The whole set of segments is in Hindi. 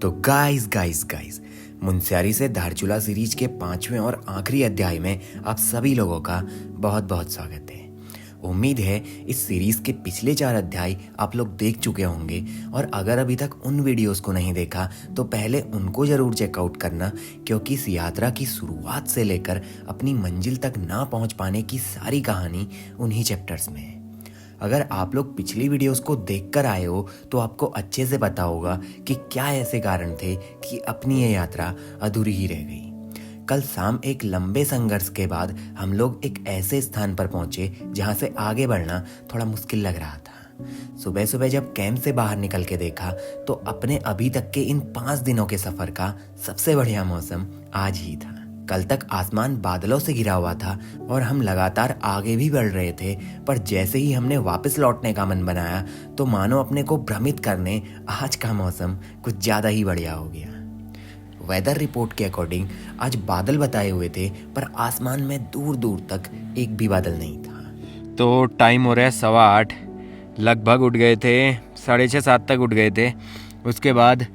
तो गाइस गाइस गाइस मुनस्यारी से धारचूला सीरीज के 5वें और आखिरी अध्याय में आप सभी लोगों का बहुत बहुत स्वागत है। उम्मीद है इस सीरीज के पिछले 4 अध्याय आप लोग देख चुके होंगे और अगर अभी तक उन वीडियोस को नहीं देखा तो पहले उनको ज़रूर चेकआउट करना, क्योंकि इस यात्रा की शुरुआत से लेकर अपनी मंजिल तक ना पहुंच पाने की सारी कहानी उन्हीं चैप्टर्स में है। अगर आप लोग पिछली वीडियोस को देखकर आए हो तो आपको अच्छे से पता होगा कि क्या ऐसे कारण थे कि अपनी ये यात्रा अधूरी ही रह गई। कल शाम एक लंबे संघर्ष के बाद हम लोग एक ऐसे स्थान पर पहुंचे जहां से आगे बढ़ना थोड़ा मुश्किल लग रहा था। सुबह सुबह जब कैंप से बाहर निकल के देखा तो अपने अभी तक के इन 5 दिनों के सफर का सबसे बढ़िया मौसम आज ही था। कल तक आसमान बादलों से घिरा हुआ था और हम लगातार आगे भी बढ़ रहे थे, पर जैसे ही हमने वापस लौटने का मन बनाया तो मानो अपने को भ्रमित करने आज का मौसम कुछ ज़्यादा ही बढ़िया हो गया। वेदर रिपोर्ट के अकॉर्डिंग आज बादल बताए हुए थे, पर आसमान में दूर दूर तक एक भी बादल नहीं था। तो टाइम हो रहा है 8:15, लगभग उठ गए थे 6:30-7 तक उठ गए थे। उसके बाद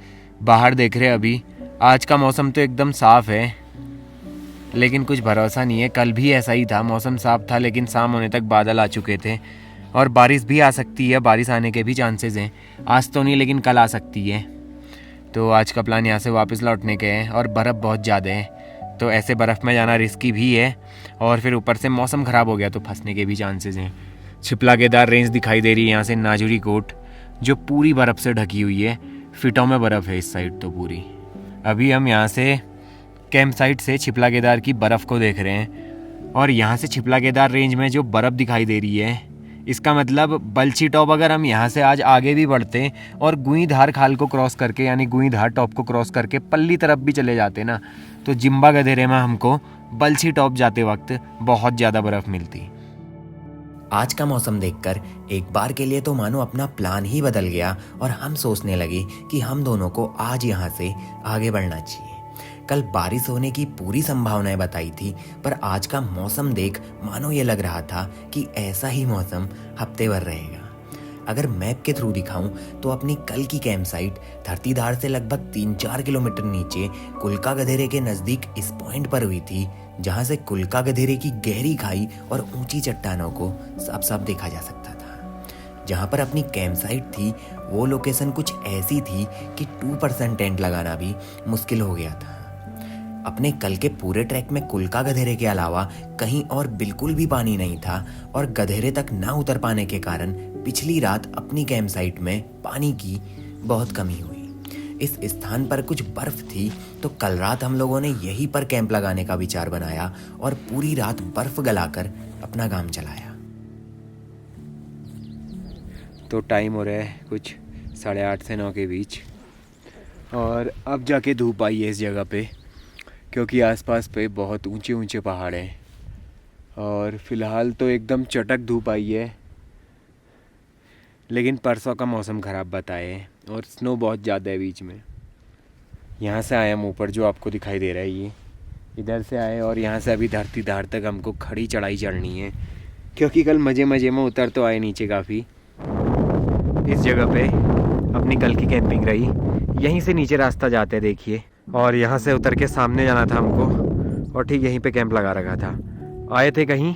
बाहर देख रहे अभी आज का मौसम तो एकदम साफ़ है, लेकिन कुछ भरोसा नहीं है। कल भी ऐसा ही था, मौसम साफ था लेकिन शाम होने तक बादल आ चुके थे और बारिश भी आ सकती है, बारिश आने के भी चांसेस हैं। आज तो नहीं लेकिन कल आ सकती है। तो आज का प्लान यहाँ से वापस लौटने के है और बर्फ़ बहुत ज़्यादा है, तो ऐसे बर्फ़ में जाना रिस्की भी है और फिर ऊपर से मौसम ख़राब हो गया तो फंसने के भी चांसेस हैं। छिपला केदार रेंज दिखाई दे रही है यहाँ से, नाजुरी कोट जो पूरी बर्फ़ से ढकी हुई है, फिटों में बर्फ़ है इस साइड तो पूरी। अभी हम यहाँ से कैंप साइट से छिपला केदार की बर्फ़ को देख रहे हैं और यहाँ से छिपला केदार रेंज में जो बर्फ़ दिखाई दे रही है, इसका मतलब बल्ची टॉप अगर हम यहाँ से आज आगे भी बढ़ते और गुईधार खाल को क्रॉस करके यानी गुईधार टॉप को क्रॉस करके पल्ली तरफ भी चले जाते ना, तो जिम्बा गधेरे में हमको बल्ची टॉप जाते वक्त बहुत ज़्यादा बर्फ़ मिलती। आज का मौसम देखकर एक बार के लिए तो मानो अपना प्लान ही बदल गया और हम सोचने लगे कि हम दोनों को आज यहाँ से आगे बढ़ना चाहिए। कल बारिश होने की पूरी संभावनाएं बताई थी, पर आज का मौसम देख मानो ये लग रहा था कि ऐसा ही मौसम हफ्ते भर रहेगा। अगर मैप के थ्रू दिखाऊं तो अपनी कल की कैंप साइट धरतीधार से लगभग 3-4 किलोमीटर नीचे कुल्का गधेरे के नज़दीक इस पॉइंट पर हुई थी, जहां से कुल्का गधेरे की गहरी खाई और ऊंची चट्टानों को साफ साफ देखा जा सकता था। जहां पर अपनी कैंप साइट थी वो लोकेशन कुछ ऐसी थी कि 2% टेंट लगाना भी मुश्किल हो गया था। अपने कल के पूरे ट्रैक में कुल्का गधेरे के अलावा कहीं और बिल्कुल भी पानी नहीं था और गधेरे तक ना उतर पाने के कारण पिछली रात अपनी कैंप साइट में पानी की बहुत कमी हुई। इस स्थान पर कुछ बर्फ थी, तो कल रात हम लोगों ने यहीं पर कैंप लगाने का विचार बनाया और पूरी रात बर्फ गलाकर अपना काम चलाया। तो टाइम हो रहा है कुछ 8:30 से 9 के बीच और अब जाके धूप आई है इस जगह पे, क्योंकि आसपास पे बहुत ऊंचे ऊंचे पहाड़ हैं और फ़िलहाल तो एकदम चटक धूप आई है, लेकिन परसों का मौसम ख़राब बताए और स्नो बहुत ज़्यादा है बीच में। यहाँ से आए हम ऊपर, जो आपको दिखाई दे रहा है ये इधर से आए और यहाँ से अभी धरतीधार तक हमको खड़ी चढ़ाई चढ़नी है, क्योंकि कल मज़े मज़े में उतर तो आए नीचे काफ़ी। इस जगह पे अपनी कल की कैंपिंग रही, यहीं से नीचे रास्ता जाते हैं देखिए, और यहाँ से उतर के सामने जाना था हमको और ठीक यहीं पे कैंप लगा रखा था। आए थे कहीं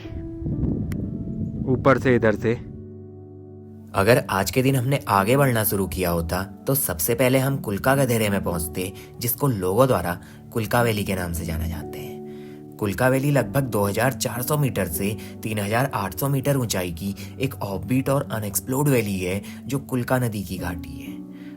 ऊपर से इधर से। अगर आज के दिन हमने आगे बढ़ना शुरू किया होता तो सबसे पहले हम कुल्का गधेरे में पहुंचते, जिसको लोगों द्वारा कुल्का वैली के नाम से जाना जाते हैं। कुल्का वैली लगभग 2400 मीटर से 3800 मीटर ऊंचाई की एक ऑफबीट और अनएक्सप्लोर्ड वैली है, जो कुल्का नदी की घाटी है।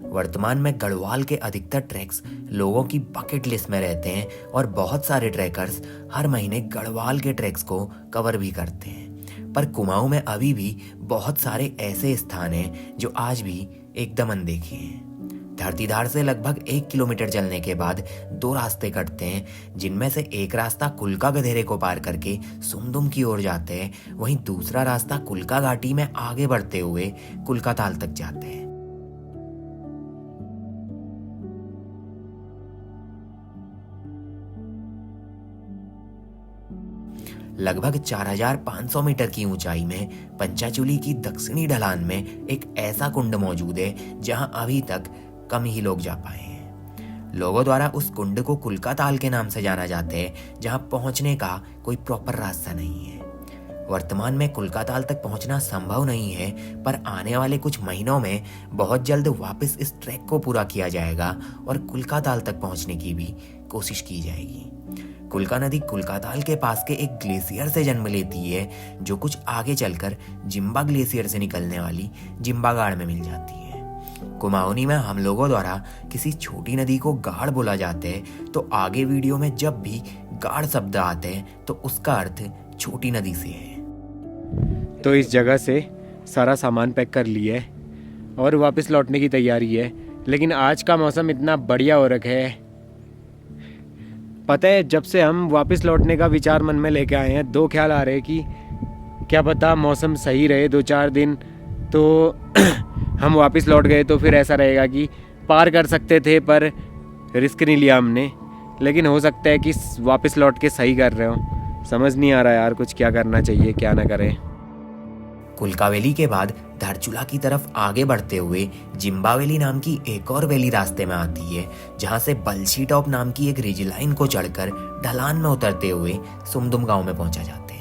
वर्तमान में गढ़वाल के अधिकतर ट्रैक्स लोगों की बकेट लिस्ट में रहते हैं और बहुत सारे ट्रैकर्स हर महीने गढ़वाल के ट्रैक्स को कवर भी करते हैं, पर कुमाऊं में अभी भी बहुत सारे ऐसे स्थान हैं जो आज भी एकदम अनदेखे हैं। धरतीधार से लगभग 1 किलोमीटर चलने के बाद 2 रास्ते कटते हैं, जिनमें से एक रास्ता कुल्का गधेरे को पार करके सुमदुम की ओर जाते हैं, वहीं दूसरा रास्ता कुल्का घाटी में आगे बढ़ते हुए कुल्का ताल तक जाते हैं। लगभग 4500 मीटर की ऊंचाई में पंचाचूली की दक्षिणी ढलान में एक ऐसा कुंड मौजूद है जहां अभी तक कम ही लोग जा पाए हैं। लोगों द्वारा उस कुंड को कुल्का ताल के नाम से जाना जाता है, जहां पहुंचने का कोई प्रॉपर रास्ता नहीं है। वर्तमान में कुल्का ताल तक पहुंचना संभव नहीं है, पर आने वाले कुछ महीनों में बहुत जल्द वापस इस ट्रैक को पूरा किया जाएगा और कुल्का ताल तक पहुंचने की भी कोशिश की जाएगी। कुल्का नदी कुल्का ताल के पास के एक ग्लेशियर से जन्म लेती है, जो कुछ आगे चलकर जिम्बा ग्लेशियर से निकलने वाली जिम्बा गाड़ में मिल जाती है। कुमाऊनी में हम लोगों द्वारा किसी छोटी नदी को गाड़ बोला जाता है, तो आगे वीडियो में जब भी गाड़ शब्द आते हैं तो उसका अर्थ छोटी नदी से है। तो इस जगह से सारा सामान पैक कर लिया है और वापस लौटने की तैयारी है। लेकिन आज का मौसम इतना बढ़िया हो रखा है, पता है जब से हम वापस लौटने का विचार मन में लेके आए हैं, दो ख्याल आ रहे हैं कि क्या पता मौसम सही रहे 2-4 दिन तो हम वापस लौट गए तो फिर ऐसा रहेगा कि पार कर सकते थे, पर रिस्क नहीं लिया हमने। लेकिन हो सकता है कि वापस लौट के सही कर रहे हो। समझ नहीं आ रहा यार कुछ क्या करना चाहिए क्या ना करें। कुल्का वैली के बाद धारचूला की तरफ आगे बढ़ते हुए जिम्बा वैली नाम की एक और वैली रास्ते में आती है, जहां से बल्शी टॉप नाम की एक रिज लाइन को चढ़कर ढलान में उतरते हुए सुमदुम गांव में पहुंचा जाते हैं।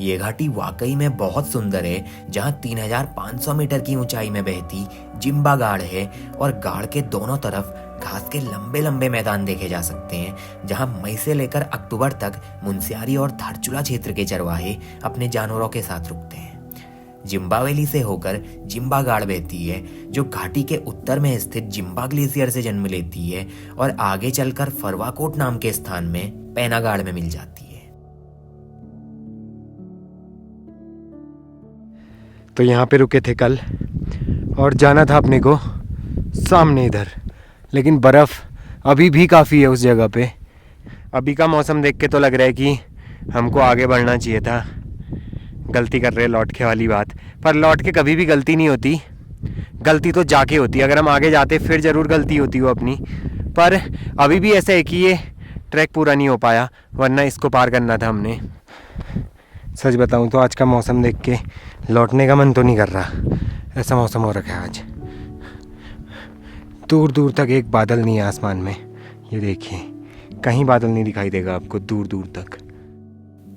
ये घाटी वाकई में बहुत सुंदर है, जहां 3500 मीटर की ऊंचाई में बहती जिम्बा गाड़ है और गाड़ के दोनों तरफ घास के लंबे लंबे मैदान देखे जा सकते हैं, जहां मई से लेकर अक्टूबर तक मुंस्यारी और धारचूला क्षेत्र के चरवाहे अपने जानवरों के साथ रुकते हैं। जिम्बा वैली से होकर जिम्बा गाड़ बहती है, जो घाटी के उत्तर में स्थित जिम्बा ग्लेशियर से जन्म लेती है और आगे चलकर फरवाकोट नाम के स्थान में पैना गाड़ में मिल जाती है। तो यहाँ पे रुके थे कल और जाना था अपने को सामने इधर, लेकिन बर्फ़ अभी भी काफ़ी है उस जगह पे। अभी का मौसम देख के तो लग रहा है कि हमको आगे बढ़ना चाहिए था। गलती कर रहे लौट के वाली बात, पर लौट के कभी भी गलती नहीं होती, गलती तो जाके होती। अगर हम आगे जाते फिर ज़रूर गलती होती वो अपनी, पर अभी भी ऐसा है कि ये ट्रैक पूरा नहीं हो पाया, वरना इसको पार करना था हमने। सच बताऊं तो आज का मौसम देख के लौटने का मन तो नहीं कर रहा, ऐसा मौसम हो रखा है आज। दूर दूर तक एक बादल नहीं है आसमान में, ये देखिए कहीं बादल नहीं दिखाई देगा आपको दूर दूर तक।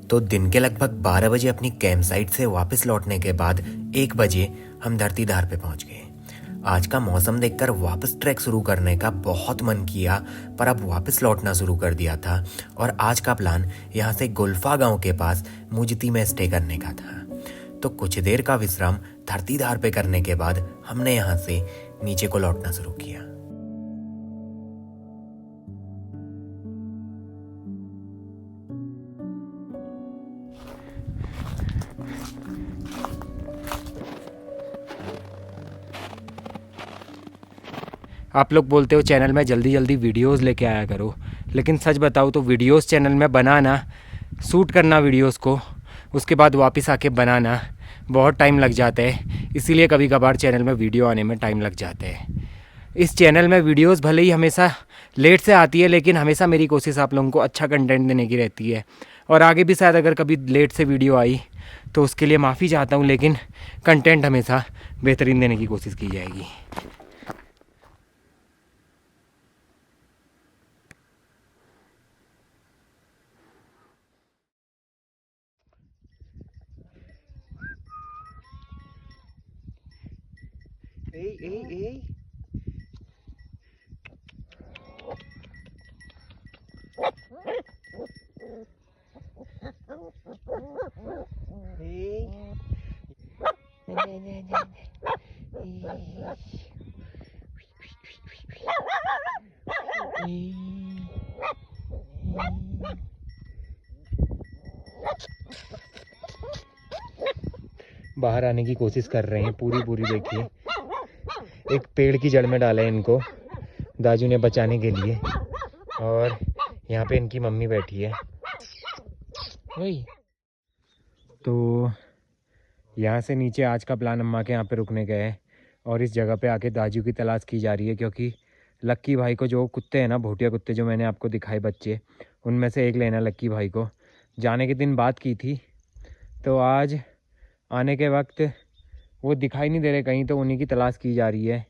तो दिन के लगभग 12 बजे अपनी कैंप साइट से वापस लौटने के बाद 1 बजे हम धरती धार पे पहुंच गए। आज का मौसम देखकर वापस ट्रैक शुरू करने का बहुत मन किया, पर अब वापस लौटना शुरू कर दिया था और आज का प्लान यहाँ से गुल्फा गांव के पास मुजती में स्टे करने का था। तो कुछ देर का विश्राम धरती धार पे करने के बाद हमने यहाँ से नीचे को लौटना शुरू किया। आप लोग बोलते हो चैनल में जल्दी जल्दी वीडियोस लेके आया करो, लेकिन सच बताओ तो वीडियोस चैनल में बनाना, शूट करना वीडियोस को, उसके बाद वापस आके बनाना बहुत टाइम लग जाता है। इसीलिए कभी कभार चैनल में वीडियो आने में टाइम लग जाता है। इस चैनल में वीडियोस भले ही हमेशा लेट से आती है, लेकिन हमेशा मेरी कोशिश आप लोगों को अच्छा कंटेंट देने की रहती है। और आगे भी शायद अगर कभी लेट से वीडियो आई तो उसके लिए माफ़ी चाहता हूँ, लेकिन कंटेंट हमेशा बेहतरीन देने की कोशिश की जाएगी। बाहर आने की कोशिश कर रहे हैं पूरी देखिए। एक पेड़ की जड़ में डाला है इनको दाजू ने बचाने के लिए, और यहाँ पे इनकी मम्मी बैठी है वही। तो यहाँ से नीचे आज का प्लान अम्मा के यहाँ पे रुकने का है और इस जगह पे आके दाजू की तलाश की जा रही है, क्योंकि लक्की भाई को जो कुत्ते हैं ना, भोटिया कुत्ते जो मैंने आपको दिखाए बच्चे, उनमें से एक लेना लक्की भाई को। जाने के दिन बात की थी, तो आज आने के वक्त वो दिखाई नहीं दे रहे कहीं, तो उन्हीं की तलाश की जा रही है।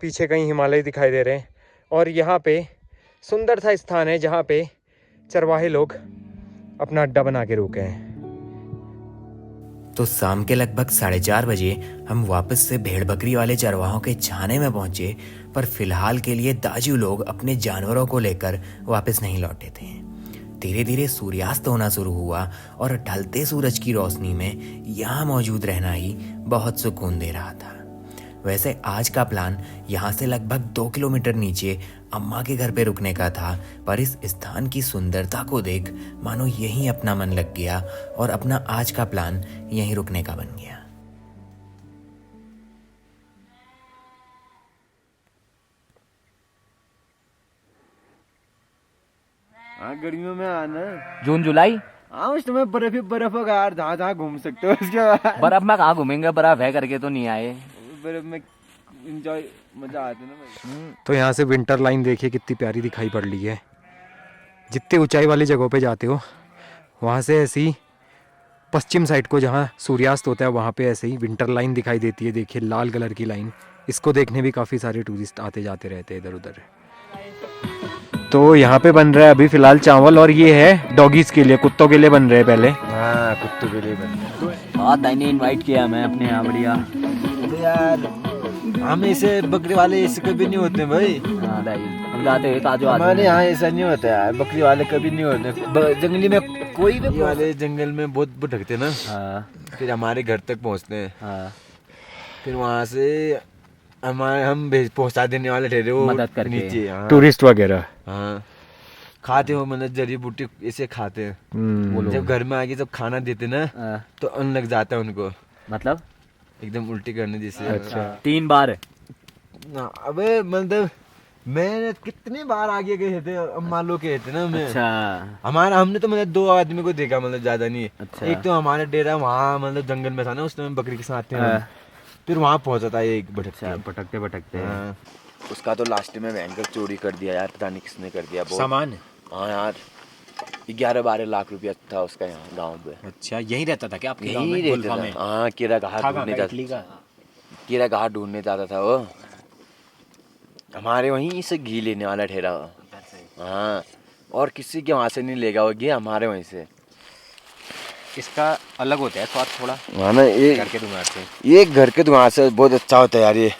पीछे कहीं हिमालय दिखाई दे रहे हैं और यहाँ पे सुंदर सा स्थान है जहाँ पे चरवाहे लोग अपना अड्डा बना के रुके हैं। तो शाम के लगभग 4:30 बजे हम वापस से भेड़ बकरी वाले चरवाहों के छाने में पहुंचे, पर फिलहाल के लिए दाजू लोग अपने जानवरों को लेकर वापस नहीं लौटे थे। धीरे धीरे सूर्यास्त होना शुरू हुआ और ढलते सूरज की रोशनी में यहाँ मौजूद रहना ही बहुत सुकून दे रहा था। वैसे आज का प्लान यहाँ से लगभग 2 किलोमीटर नीचे अम्मा के घर पे रुकने का था, पर इस स्थान की सुंदरता को देख मानो यहीं अपना मन लग गया और अपना आज का प्लान यहीं रुकने का बन गया। हाँ, गर्मियों में आना, जून जुलाई हाँ उस समय बर्फ ही बर्फ होगा यार, जहाँ जहाँ घूम सकते हो। उसके बाद बर्फ में कहाँ घूमेंगे, बर्फ है करके तो नहीं आए। बर्फ में एंजॉय मजा आता है ना भाई। तो यहाँ से विंटर लाइन देखिए कितनी प्यारी दिखाई पड़ रही है। जितने ऊंचाई वाली जगहों पे जाते हो वहाँ से ऐसी पश्चिम साइड को जहाँ सूर्यास्त होता है वहाँ पे ऐसे ही विंटर लाइन दिखाई देती है। देखिए लाल कलर की लाइन, इसको देखने भी काफ़ी सारे टूरिस्ट आते जाते रहते हैं इधर उधर। तो यहाँ पे बन रहा है अभी फिलहाल चावल, और ये है डॉगीज के लिए, कुत्तों के लिए बन रहे हैं पहले। हाँ कुत्तों के लिए बन रहे हैं। बहुत दाई ने इनवाइट किया मैं अपने यहाँ, बढ़िया यार हम ऐसे बकरी वाले ऐसे कभी नहीं होते भाई। हाँ दाई हम जाते हुए ताजो हमारे यहाँ ऐसा नहीं होता यार, बकरी वाले कभी नहीं होते। जंगली में कोई भी वाले जंगल में बहुत भटकते ना। हाँ फिर हमारे घर तक पहुँचते हैं। हाँ फिर वहाँ से हम पहुँचा देने वाले ठहरे वो मदद करके नीचे। हाँ। टूरिस्ट वगैरह हाँ खाते हो, मतलब जड़ी बूटी ऐसे खाते हैं। जब घर में आके जब खाना देते ना तो अन्न लग जाता है उनको, मतलब एकदम उल्टी करने जैसे। अच्छा 3 बार अबे मतलब मैंने कितनी बार आगे गए थे, अम्मा लोग गए थे ना मैं। अच्छा हमने तो मतलब 2 आदमी को देखा, मतलब ज्यादा नहीं। अच्छा। एक तो हमारा डेरा वहाँ मतलब जंगल में था ना, उस टाइम बकरी के साथ थे। फिर वहाँ पहुंचा था एक भटकते भटकते उसका तो लास्ट में भयंकर चोरी कर दिया यार, पता नहीं किसने कर दिया। बहुत सामान। हाँ यार 11-12 लाख रुपया था उसका यहाँ गांव पे। अच्छा यहीं रहता था क्या आपके गांव यहीं में? रहता गुल्फा था। में? हाँ कीड़ा घाट ढूंढने जाता, कीड़ा घाट ढूंढने जाता था वो। हमारे वहीं से घी लेने वाला ठहरा। हाँ और किसी के वहाँ से नहीं लेगा वो घी, हमारे वहीं से। इसका अलग होता है स्वाद थोड़ा हाँ ना, ये घर के दुकान से। ये घर के दुकान से बहुत अच्छा होता है यार। ये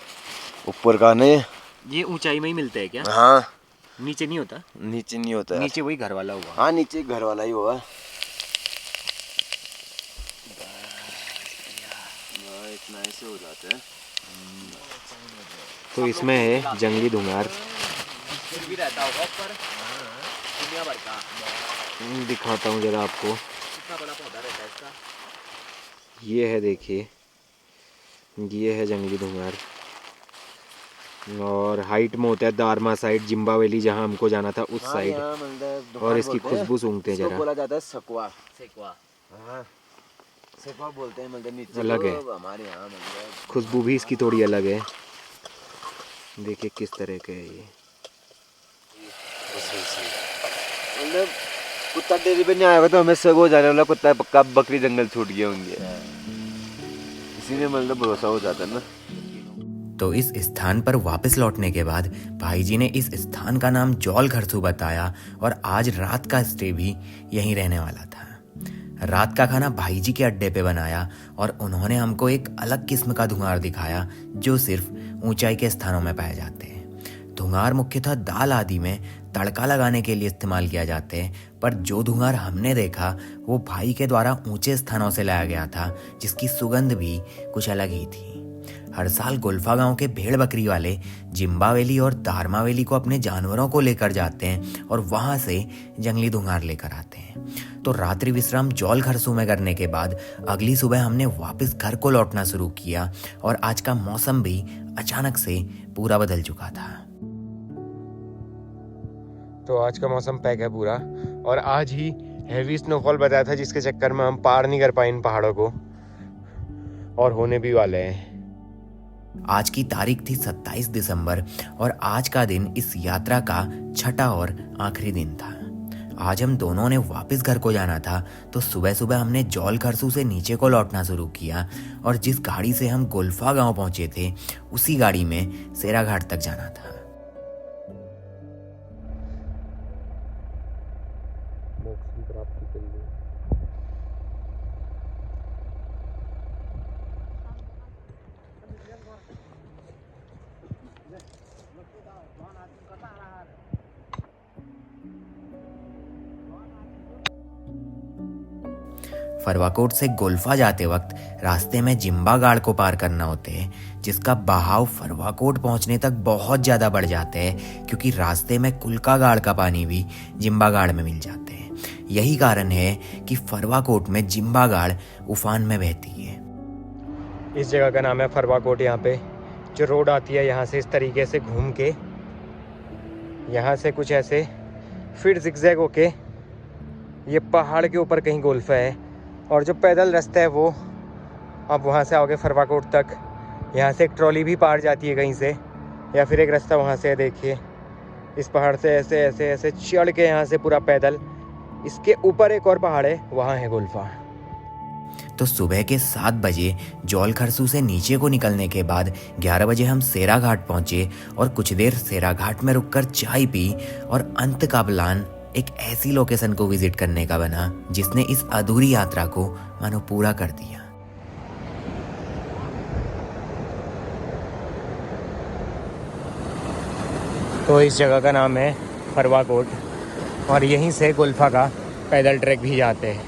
ऊपर का नहीं, ये ऊंचाई में ही मिलता है क्या? हाँ नीचे नहीं होता? नीचे नहीं होता है। नीचे वही घर वाला हुआ। हाँ नीचे घर वाला ही होगा। इतना ऐसे हो जाता है। तो इसमें है जंगली धुंगार। भी रहता होगा ऊपर दुनिया भर का। दिखाता हूँ जरा आपको। कितना बड़ा पौधा रहता है इसका। ये है देखिए, ये है जंगली धुंगार। और हाइट में होता है दारमा साइड, जिम्बा वैली जहाँ हमको जाना था उस साइड। और इसकी खुशबू सूंघते हैं जरा। बोला जाता है सकवा। सेकवा। हाँ सकवा बोलते हैं, मतलब नीचे अलग है हमारे यहाँ मतलब खुशबू भी इसकी थोड़ी अलग है। देखिए किस तरह का है ये। मतलब कुत्ता डेरी पे नहीं आएगा तो हमें सगो जाने वाला कुत्ता पक्का बकरी जंगल छूट गए होंगे, इसी में मतलब भरोसा हो जाता है ना। तो इस स्थान पर वापस लौटने के बाद भाई जी ने इस स्थान का नाम जौल खरसू बताया और आज रात का स्टे भी यहीं रहने वाला था। रात का खाना भाई जी के अड्डे पे बनाया और उन्होंने हमको एक अलग किस्म का धुंगार दिखाया जो सिर्फ ऊंचाई के स्थानों में पाए जाते हैं। धुंगार मुख्यतः दाल आदि में तड़का लगाने के लिए इस्तेमाल किया जाते हैं, पर जो धुंगार हमने देखा वो भाई के द्वारा ऊंचे स्थानों से लाया गया था, जिसकी सुगंध भी कुछ अलग ही थी। हर साल गुल्फा गांव के भेड़ बकरी वाले जिम्बा वैली और दारमा वैली को अपने जानवरों को लेकर जाते हैं और वहां से जंगली धुंगार लेकर आते हैं। तो रात्रि विश्राम जौल खरसू में करने के बाद अगली सुबह हमने वापस घर को लौटना शुरू किया और आज का मौसम भी अचानक से पूरा बदल चुका था। तो आज का मौसम पैक है पूरा, और आज ही हैवी स्नोफॉल बताया था जिसके चक्कर में हम पार नहीं कर पाए इन पहाड़ों को, और होने भी वाले हैं। आज की तारीख थी 27 दिसंबर और आज का दिन इस यात्रा का छठा और आखिरी दिन था। आज हम दोनों ने वापस घर को जाना था, तो सुबह सुबह हमने जौल खरसू से नीचे को लौटना शुरू किया और जिस गाड़ी से हम गुल्फा गांव पहुंचे थे उसी गाड़ी में सेरा घाट तक जाना था। दर्शन प्राप्ति के लिए। फरवाकोट से गोल्फा जाते वक्त रास्ते में जिम्बागाड़ को पार करना होते हैं, जिसका बहाव फरवाकोट पहुंचने तक बहुत ज़्यादा बढ़ जाते हैं, क्योंकि रास्ते में कुल्कागाड़ का पानी भी जिम्बागाड़ में मिल जाते हैं। यही कारण है कि फरवाकोट में जिम्बागाड़ उफान में बहती है। इस जगह का नाम है फरवाकोट। यहाँ पे जो रोड आती है यहाँ से इस तरीके से घूम के यहाँ से कुछ ऐसे फिर जिगजैग होके ये पहाड़ के ऊपर कहीं गोल्फा है, और जो पैदल रास्ता है वो आप वहाँ से आओगे फरवाकोट तक। यहाँ से एक ट्रॉली भी पार जाती है कहीं से, या फिर एक रास्ता वहाँ से है। देखिए इस पहाड़ से ऐसे ऐसे ऐसे चढ़ के यहाँ से पूरा पैदल, इसके ऊपर एक और पहाड़ है, वहाँ है गोल्फा। तो सुबह के 7 बजे जौल खरसू से नीचे को निकलने के बाद 11 बजे हम सेरा घाट पहुंचे और कुछ देर सेरा घाट में रुककर चाय पी, और अंत का प्लान एक ऐसी लोकेशन को विजिट करने का बना जिसने इस अधूरी यात्रा को मानो पूरा कर दिया। तो इस जगह का नाम है फरवाकोट, और यहीं से गोल्फा का पैदल ट्रैक भी जाते हैं।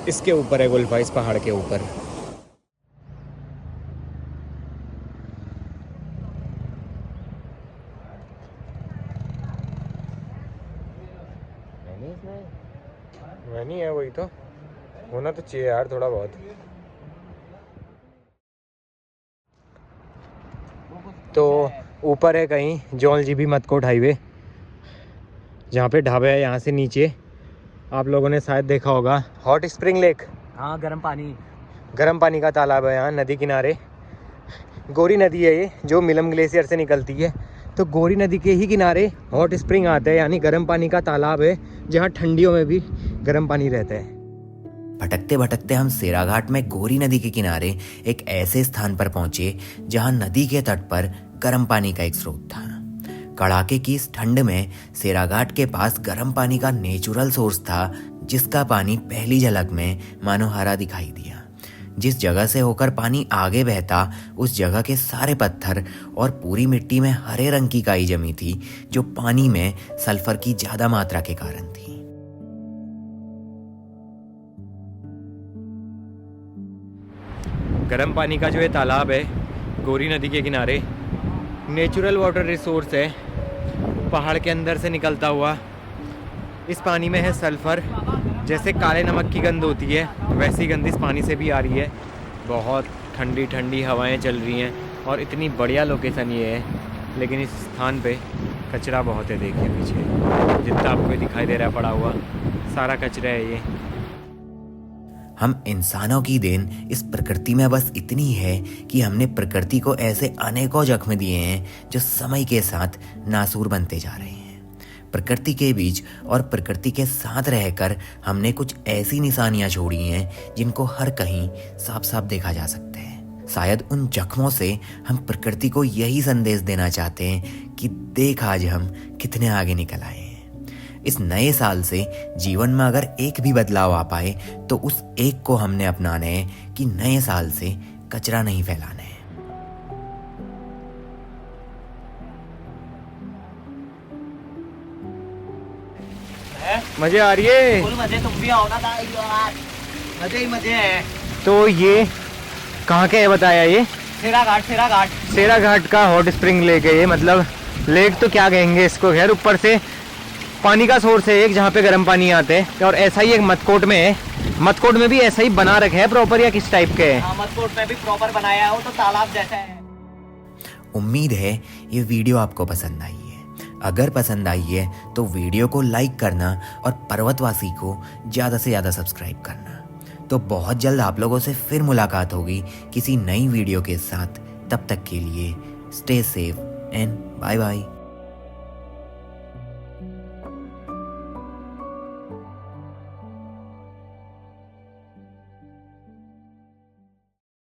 इसके ऊपर है गोल्फा, इस पहाड़ के ऊपर। नहीं है, वही तो होना तो चाहिए यार थोड़ा बहुत। तो ऊपर है कहीं जौल जीबी मतकोट हाईवे, जहाँ पे ढाबा है। यहाँ से नीचे आप लोगों ने शायद देखा होगा हॉट स्प्रिंग लेक। हाँ, गर्म पानी का तालाब है यहाँ नदी किनारे। गोरी नदी है ये, जो मिलम ग्लेशियर से निकलती है। तो गोरी नदी के ही किनारे हॉट स्प्रिंग आता है, यानी गर्म पानी का तालाब है, जहाँ ठंडियों में भी गर्म पानी रहता है। भटकते भटकते हम सेराघाट में गोरी नदी के किनारे एक ऐसे स्थान पर पहुंचे जहां नदी के तट पर गर्म पानी का एक स्रोत था। कड़ाके की इस ठंड में सेराघाट के पास गर्म पानी का नेचुरल सोर्स था, जिसका पानी पहली झलक में मानो हरा दिखाई दिया। जिस जगह से होकर पानी आगे बहता, उस जगह के सारे पत्थर और पूरी मिट्टी में हरे रंग की काई जमी थी, जो पानी में सल्फर की ज्यादा मात्रा के कारण थी। गर्म पानी का जो ये तालाब है गोरी नदी के किनारे, नेचुरल वाटर रिसोर्स है, पहाड़ के अंदर से निकलता हुआ। इस पानी में है सल्फ़र। जैसे काले नमक की गंध होती है, वैसी गंध इस पानी से भी आ रही है। बहुत ठंडी ठंडी हवाएं चल रही हैं, और इतनी बढ़िया लोकेशन ये है। लेकिन इस स्थान पे कचरा बहुत है। देखिए पीछे जितना आपको दिखाई दे रहा है पड़ा हुआ, सारा कचरा है ये। हम इंसानों की देन इस प्रकृति में बस इतनी है कि हमने प्रकृति को ऐसे अनेकों जख्म दिए हैं जो समय के साथ नासूर बनते जा रहे हैं। प्रकृति के बीच और प्रकृति के साथ रहकर हमने कुछ ऐसी निशानियां छोड़ी हैं जिनको हर कहीं साफ साफ देखा जा सकता है। शायद उन जख्मों से हम प्रकृति को यही संदेश देना चाहते हैं कि देख आज हम कितने आगे निकल आए हैं। इस नए साल से जीवन में अगर एक भी बदलाव आ पाए तो उस एक को हमने अपनाना है कि नए साल से कचरा नहीं फैलाना है। मजे आ रही है। फुल मजे, तुम भी आओ ना यार, मजे ही मजे हैं। तो ये कहाँ के है बताया? ये सेरा घाट का हॉट स्प्रिंग लेक है ये। मतलब लेक तो क्या कहेंगे इसको, खैर ऊपर से पानी का सोर्स है एक, जहाँ पे गर्म पानी आते हैं। और ऐसा ही एक मतकोट में है। मतकोट में भी ऐसा ही बना रखा है प्रॉपर, या किस टाइप के है? हाँ, मतकोट में भी प्रॉपर बनाया है, वो तो तालाब जैसा है। उम्मीद है ये वीडियो आपको पसंद आई है। अगर पसंद आई है तो वीडियो को लाइक करना और पर्वतवासी को ज़्यादा से ज़्यादा सब्सक्राइब करना। तो बहुत जल्द आप लोगों से फिर मुलाकात होगी किसी नई वीडियो के साथ। तब तक के लिए stay safe and bye bye.